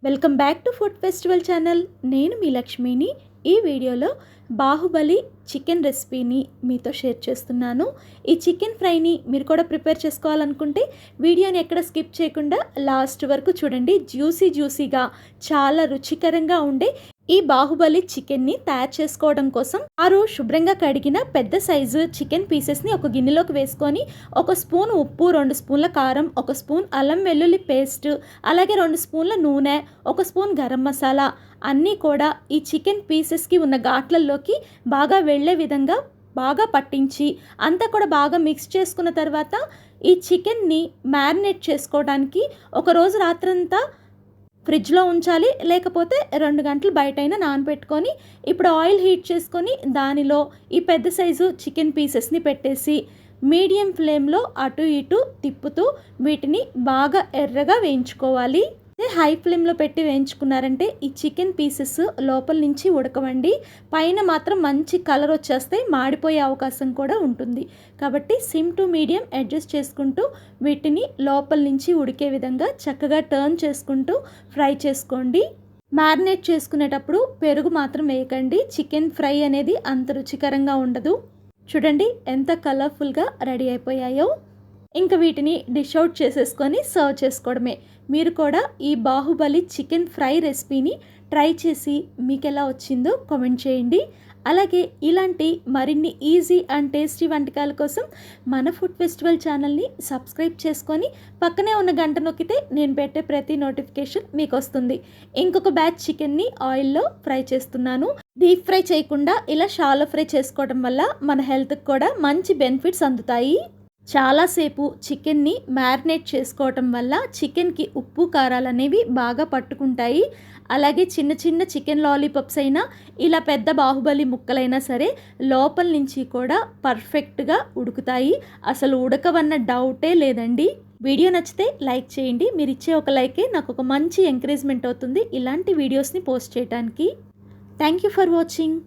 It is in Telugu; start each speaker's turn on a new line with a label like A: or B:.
A: Welcome back to food festival channel. నేను మీ లక్ష్మిని. ఈ వీడియోలో బాహుబలి చికెన్ రెసిపీని మీతో షేర్ చేస్తున్నాను. ఈ చికెన్ ఫ్రైని మీరు కూడా ప్రిపేర్ చేసుకోవాలనుకుంటే వీడియోని ఎక్కడ స్కిప్ చేయకుండా లాస్ట్ వరకు చూడండి. జ్యూసీగా చాలా రుచికరంగా ఉండే ఈ బాహుబలి చికెన్ని తయారు చేసుకోవడం కోసం శుభ్రంగా కడిగిన పెద్ద సైజు చికెన్ పీసెస్ని ఒక గిన్నెలోకి వేసుకొని 1 స్పూన్ ఉప్పు, 2 స్పూన్ల కారం, 1 స్పూన్ అల్లం వెల్లుల్లి పేస్ట్, అలాగే 2 స్పూన్ల నూనె, 1 స్పూన్ గరం మసాలా అన్నీ కూడా ఈ చికెన్ పీసెస్కి ఉన్న ఘాట్లలోకి బాగా వెళ్ళే విధంగా బాగా పట్టించి అంతా కూడా బాగా మిక్స్ చేసుకున్న తర్వాత ఈ చికెన్ని మ్యారినేట్ చేసుకోవడానికి ఒక రోజు రాత్రంతా ఫ్రిడ్జ్లో ఉంచాలి. లేకపోతే 2 గంటలు బయటైనా నానబెట్టుకొని ఇప్పుడు ఆయిల్ హీట్ చేసుకొని దానిలో ఈ పెద్ద సైజు చికెన్ పీసెస్ని పెట్టేసి మీడియం ఫ్లేమ్లో అటు ఇటు తిప్పుతూ వీటిని బాగా ఎర్రగా వేయించుకోవాలి. హై ఫ్లేమ్లో పెట్టి వేయించుకున్నారంటే ఈ చికెన్ పీసెస్ లోపల నుంచి ఉడకవండి, పైన మాత్రం మంచి కలర్ వచ్చేస్తాయి, మాడిపోయే అవకాశం కూడా ఉంటుంది. కాబట్టి సిమ్ టు మీడియం అడ్జస్ట్ చేసుకుంటూ వీటిని లోపల నుంచి ఉడికే విధంగా చక్కగా టర్న్ చేసుకుంటూ ఫ్రై చేసుకోండి. మ్యారినేట్ చేసుకునేటప్పుడు పెరుగు మాత్రం వేయకండి, చికెన్ ఫ్రై అనేది అంత రుచికరంగా ఉండదు. చూడండి ఎంత కలర్ఫుల్గా రెడీ అయిపోయాయో. ఇంకా వీటిని డిష్ అవుట్ చేసేసుకొని సర్వ్ చేసుకోవడమే. మీరు కూడా ఈ బాహుబలి చికెన్ ఫ్రై రెసిపీని ట్రై చేసి మీకు ఎలా వచ్చిందో కామెంట్ చేయండి. అలాగే ఇలాంటి మరిన్ని ఈజీ అండ్ టేస్టీ వంటకాల కోసం మన ఫుడ్ ఫెస్టివల్ ఛానల్ని సబ్స్క్రైబ్ చేసుకొని పక్కనే ఉన్న గంట నొక్కితే నేను పెట్టే ప్రతి నోటిఫికేషన్ మీకు వస్తుంది. ఇంకొక బ్యాచ్ చికెన్ని ఆయిల్లో ఫ్రై చేస్తున్నాను. డీప్ ఫ్రై చేయకుండా ఇలా షాలో ఫ్రై చేసుకోవడం వల్ల మన హెల్త్కి కూడా మంచి బెనిఫిట్స్ అందుతాయి. చాలాసేపు చికెన్ని మ్యారినేట్ చేసుకోవటం వల్ల చికెన్కి ఉప్పు కారాలు అనేవి బాగా పట్టుకుంటాయి. అలాగే చిన్న చిన్న చికెన్ లాలీపాప్స్ అయినా ఇలా పెద్ద బాహుబలి ముక్కలైనా సరే లోపల నుంచి కూడా పర్ఫెక్ట్గా ఉడుకుతాయి. అసలు ఉడకవన్న డౌటే లేదండి. వీడియో నచ్చితే లైక్ చేయండి. మీరు ఇచ్చే ఒక లైకే నాకు ఒక మంచి ఎంకరేజ్మెంట్ అవుతుంది ఇలాంటి వీడియోస్ని పోస్ట్ చేయడానికి. Thank you for watching.